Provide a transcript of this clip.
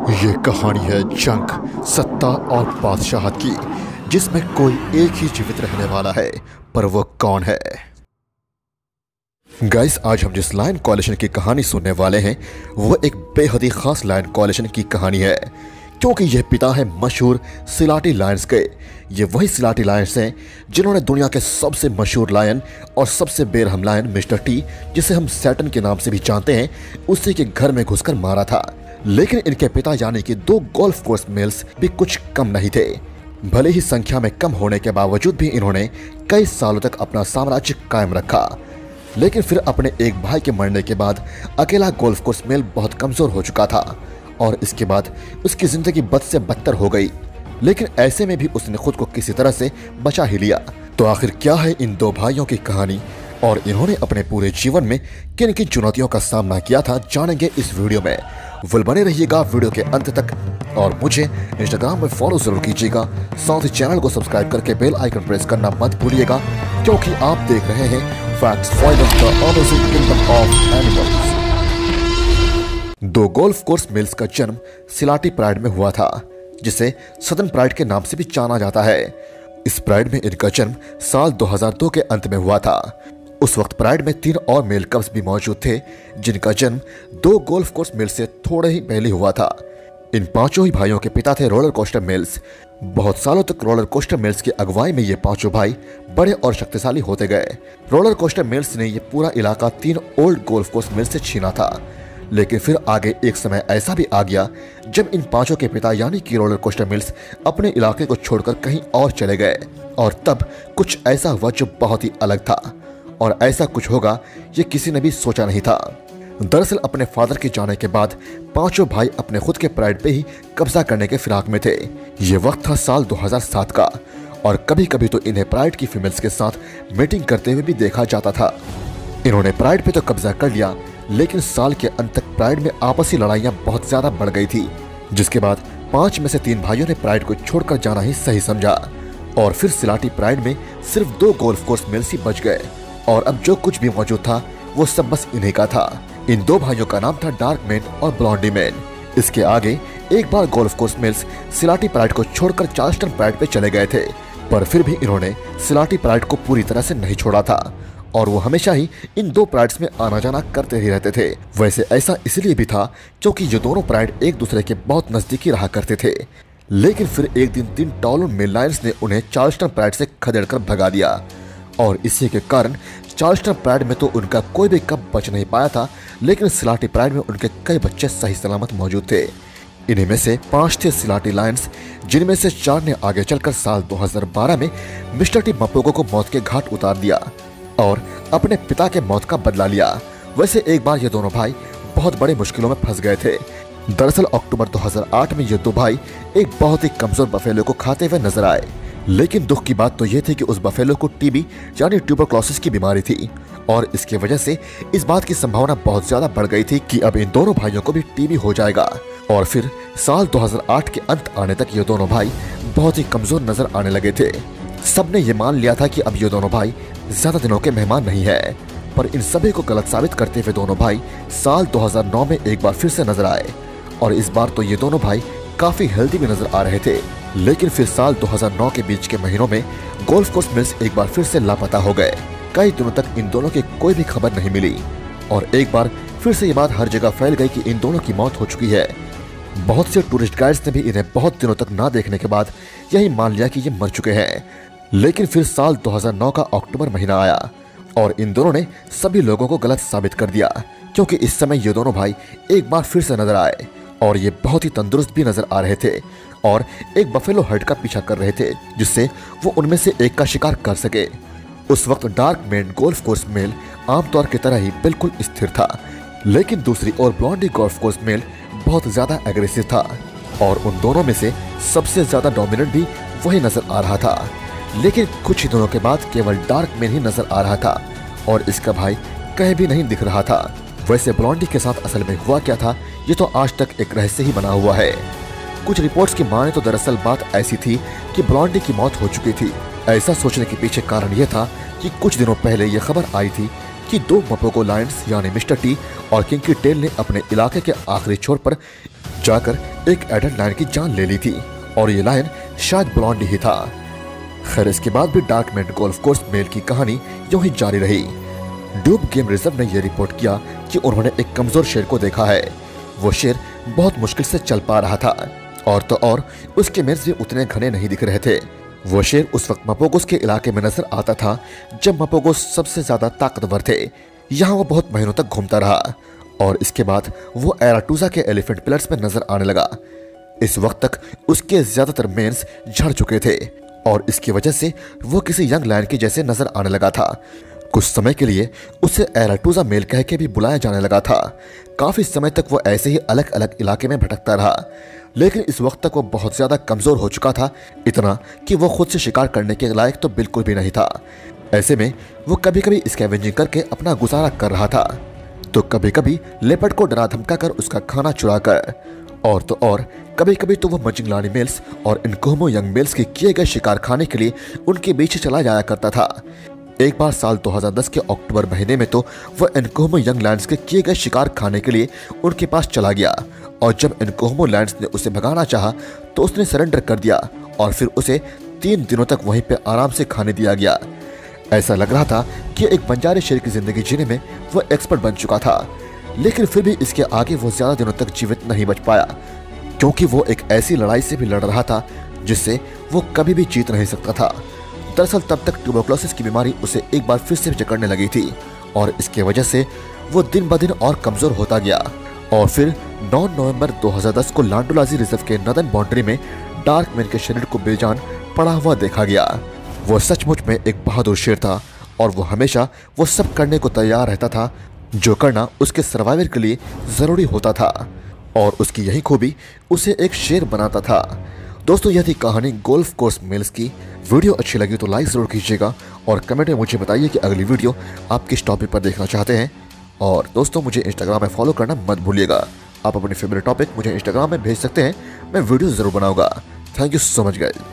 ये कहानी है जंग, सत्ता और बादशाहत की, जिसमें कोई एक ही जीवित रहने वाला है, पर वो कौन है? गाइस, आज हम जिस लायन कोएलिशन की कहानी सुनने वाले हैं वो एक बेहद ही खास लायन कोएलिशन की कहानी है, क्योंकि यह पिता है मशहूर सिलाटी लायंस के। ये वही सिलाटी लायंस हैं जिन्होंने दुनिया के सबसे मशहूर लायन और सबसे बेरहम लायन मिस्टर टी, जिसे हम सैटन के नाम से भी जानते हैं, उसी के घर में घुसकर मारा था। लेकिन इनके पिता यानी कि 2 गोल्फ कोर्स मेल्स भी कुछ कम नहीं थे। भले ही संख्या में कम होने के बावजूद भी इन्होंने कई सालों तक अपना साम्राज्य कायम रखा। लेकिन फिर अपने एक भाई के मरने के बाद अकेला गोल्फ कोर्स मेल बहुत कमजोर हो चुका था और इसके बाद उसकी जिंदगी बद से बदतर हो गई। लेकिन ऐसे में भी उसने खुद को किसी तरह से बचा ही लिया। तो आखिर क्या है इन 2 भाइयों की कहानी और इन्होंने अपने पूरे जीवन में किन किन चुनौतियों का सामना किया था, जानेंगे इस वीडियो में। बने रहिएगा वीडियो के अंत तक और मुझे इंस्टाग्राम में फॉलो जरूर कीजिएगा। साथ ही चैनल को सब्सक्राइब करके बेल आइकन प्रेस करना मत भूलिएगा, क्योंकि आप देख रहे हैं facts find the amazing kingdom of animals. 2 golf course mills का जन्म सिलाटी प्राइड में हुआ था, जिसे सदर्न प्राइड के नाम से भी जाना जाता है। इस प्राइड में इनका जन्म साल 2002 के अंत में हुआ था। उस वक्त प्राइड में 3 और मेल कब्स भी मौजूद थे, जिनका जन्म 2 गोल्फ कोर्स मिल से थोड़े ही पहले हुआ था। इन 5 ही भाइयों के पिता थे रोलर कोस्टर मिल्स। बहुत सालों तक रोलर कोस्टर मिल्स की अगुवाई में ये 5 भाई बड़े और शक्तिशाली होते गए। रोलर कोस्टर मिल्स ने ये पूरा इलाका 3 ओल्ड गोल्फ कोर्स मिल्स से छीना था। लेकिन फिर आगे एक समय ऐसा भी आ गया जब इन 5 के पिता यानी कि रोलर कोस्टर मिल्स अपने इलाके को छोड़कर कहीं और चले गए, और तब कुछ ऐसा हुआ जो बहुत ही अलग था, और ऐसा कुछ होगा ये किसी ने भी सोचा नहीं था। दरअसल अपने फादर के जाने के बाद 5 भाई अपने खुद के प्राइड पे ही कब्जा करने के फिराक में थे। ये वक्त था साल 2007 का, और कभी कभी तो इन्हें प्राइड की फीमेल्स के साथ मीटिंग करते हुए भी देखा जाता था। इन्होंने प्राइड पे तो कब्जा कर लिया, लेकिन साल के अंत तक प्राइड में आपसी लड़ाइयां बहुत ज्यादा बढ़ गई थी, जिसके बाद 5 में से 3 भाइयों ने प्राइड को छोड़कर जाना ही सही समझा, और फिर सिलाटी प्राइड में सिर्फ 2 गोल्फ कोर्स मिल्स ही बच गए, और अब जो कुछ भी मौजूद था वो सब बस इन्हीं का था। इन 2 भाइयों का नाम था डार्क मैन और ब्लॉन्डी मैन। इसके आगे एक बार गोल्फ कोर्स मिल्स सिलाटी प्राइड को छोड़कर चार्ल्सटन प्राइड पे चले गए थे, पर फिर भी इन्होंने सिलाटी प्राइड को पूरी तरह से नहीं छोड़ा था, और वो हमेशा ही इन 2 प्राइड्स में आना जाना करते ही रहते थे। वैसे ऐसा इसलिए भी था क्योंकि ये दोनों प्राइड एक दूसरे के बहुत नजदीकी रहा करते थे। लेकिन फिर एक दिन 3 टॉलोन मिल लायंस ने उन्हें चार्ल्सटन प्राइड से खदेड़कर भगा दिया, और इसी के कारण चार्ल्सटन प्राइड में तो उनका कोई भी कब बच नहीं पाया था, लेकिन सिलाटी प्राइड में उनके कई बच्चे सही सलामत मौजूद थे। इन्हीं में से 5 थे सिलाटी लायंस, जिनमें से 4 ने आगे चलकर साल 2012 में मिस्टर टी मपोगो को मौत के घाट उतार दिया और अपने पिता के मौत का बदला लिया। वैसे एक बार ये दोनों भाई बहुत बड़ी मुश्किलों में फंस गए थे। दरअसल अक्टूबर 2008 में ये 2 भाई एक बहुत ही कमजोर बफेलो को खाते हुए नजर आए। लेकिन दुख की बात तो ये थी कि उस बफेलो को टीबी यानी ट्यूबरक्लोसिस की बीमारी थी, और इसकी वजह से इस बात की संभावना बहुत ज्यादा बढ़ गई थी कि अब इन दोनों भाइयों को भी टीबी हो जाएगा। और फिर साल 2008 के अंत आने तक ये दोनों भाई बहुत ही कमजोर नजर आने लगे थे। सबने ये मान लिया था कि अब ये दोनों भाई ज्यादा दिनों के मेहमान नहीं है, पर इन सभी को गलत साबित करते हुए दोनों भाई साल 2009 में एक बार फिर से नजर आए, और इस बार तो ये दोनों भाई काफी हेल्दी भी नजर आ रहे थे। लेकिन फिर साल 2009 के बीच के महीनों में गोल्फ कोर्स मिल्स एक बार फिर से लापता हो गए। कई दिनों तक इन दोनों की कोई भी खबर नहीं मिली, और एक बार फिर से ये बात हर जगह फैल गई कि इन दोनों की मौत हो चुकी है। बहुत से टूरिस्ट गाइड्स ने भी इन्हें बहुत दिनों तक ना देखने के बाद यही मान लिया कि ये मर चुके हैं। लेकिन फिर साल 2009 का अक्टूबर महीना आया और इन दोनों ने सभी लोगों को गलत साबित कर दिया, क्योंकि इस समय ये दोनों भाई एक बार फिर से नजर आए, और ये बहुत ही तंदुरुस्त भी नजर आ रहे थे, और एक बफेलो हर्ड का पीछा कर रहे थे, जिससे वो उनमें से एक का शिकार कर सके। उस वक्त dark man golf course male आमतौर की तरह ही बिल्कुल स्थिर था, लेकिन दूसरी ओर ब्लॉन्डी गोल्फ कोर्स मेल बहुत ज्यादा एग्रेसिव था, और उन दोनों में से सबसे ज्यादा डोमिनेंट भी वही नजर आ रहा था। लेकिन कुछ ही दिनों के बाद केवल डार्क मैन ही नजर आ रहा था, और इसका भाई कहीं भी नहीं दिख रहा था। वैसे ब्लॉन्डी के साथ असल में हुआ क्या था, ये तो आज तक एक रहस्य ही बना हुआ है। कुछ रिपोर्ट्स की माने तो दरअसल बात ऐसी थी कि ब्लॉन्डी की मौत हो चुकी थी। ऐसा सोचने के पीछे कारण यह था कि कुछ दिनों पहले यह खबर आई थी कि दो मपोगो लायंस यानी मिस्टर टी और किंकी टेल ने अपने इलाके के आखिरी छोर पर जाकर एक एडल्ट लायन की जान ले ली थी और ये लायन शायद ब्लॉन्डी ही था। खैर इसके बाद भी डार्कमैन गोल्फ कोर्स मेल की कहानी यूं ही जारी रही। ड्यूब गेम रिजर्व ने यह रिपोर्ट किया कि उन्होंने एक कमजोर शेर को देखा है। वो शेर बहुत मुश्किल से चल पा रहा था और तो और उसके मेंस भी उतने घने नहीं दिख रहे थे। वो शेर उस वक्त मपोगोस के इलाके में नजर आता था जब मपोगोस सबसे ज्यादा ताकतवर थे। यहाँ वो बहुत महीनों तक घूमता रहा और इसके बाद वो एराटूजा के एलिफेंट पिलर्स में नजर आने लगा। इस वक्त तक उसके ज्यादातर मेंस झड़ चुके थे और इसकी वजह से वो किसी यंग लायन के जैसे नजर आने लगा था। कुछ समय के लिए उसे एराटूजा मेल कह के भी बुलाया जाने लगा था। काफी समय तक वो ऐसे ही अलग अलग इलाके में भटकता रहा, लेकिन इस वक्त तक वो बहुत ज्यादा कमजोर हो चुका था, इतना कि वो खुद से शिकार करने के लायक तो बिल्कुल भी नहीं था। ऐसे में वो कभी कभी स्कैवेंजिंग करके अपना गुजारा कर रहा था, तो कभी कभी लेपर्ड को डरा धमका कर उसका खाना चुरा कर, और तो और कभी कभी तो वो मजिंगलानी मेल्स और इनकोमो यंग मेल्स के किए गए शिकार खाने के लिए उनके बीच चला जाया करता था। एक बार साल 2010 के अक्टूबर महीने में तो वह इनकोमो यंग लायंस के किए गए शिकार खाने के लिए उनके पास चला गया और जब इनकोमो लायंस ने उसे भगाना चाहा तो उसने सरेंडर कर दिया और फिर उसे 3 दिनों तक वहीं पे आराम से खाने दिया गया। ऐसा लग रहा था कि एक बंजारे शेर की जिंदगी जीने में वह एक्सपर्ट बन चुका था, लेकिन फिर भी इसके आगे वो ज्यादा दिनों तक जीवित नहीं बच पाया, क्योंकि वो एक ऐसी लड़ाई से भी लड़ रहा था जिससे वो कभी भी जीत नहीं सकता था। दरअसल तब तक ट्यूबरकुलोसिस की बीमारी उसे एक बार फिर से जकड़ने लगी थी और इसके वजह से वो दिन ब दिन और कमजोर होता गया और फिर 9 नवंबर 2010 को लांडुलाजी रिजर्व के नदन बाउंड्री में डार्कमैन के शरीर को बेजान पड़ा हुआ देखा गया। वो सचमुच में एक बहादुर शेर था और वो हमेशा वो सब करने को तैयार रहता था जो करना उसके सर्वाइवल के लिए जरूरी होता था और उसकी यही खूबी उसे एक शेर बनाता था। दोस्तों यह थी कहानी गोल्फ कोर्स मेल्स की। वीडियो अच्छी लगी तो लाइक जरूर कीजिएगा और कमेंट में मुझे बताइए कि अगली वीडियो आप किस टॉपिक पर देखना चाहते हैं। और दोस्तों मुझे इंस्टाग्राम में फॉलो करना मत भूलिएगा। आप अपनी फेवरेट टॉपिक मुझे इंस्टाग्राम में भेज सकते हैं, मैं वीडियो जरूर बनाऊंगा। Thank you so much guys.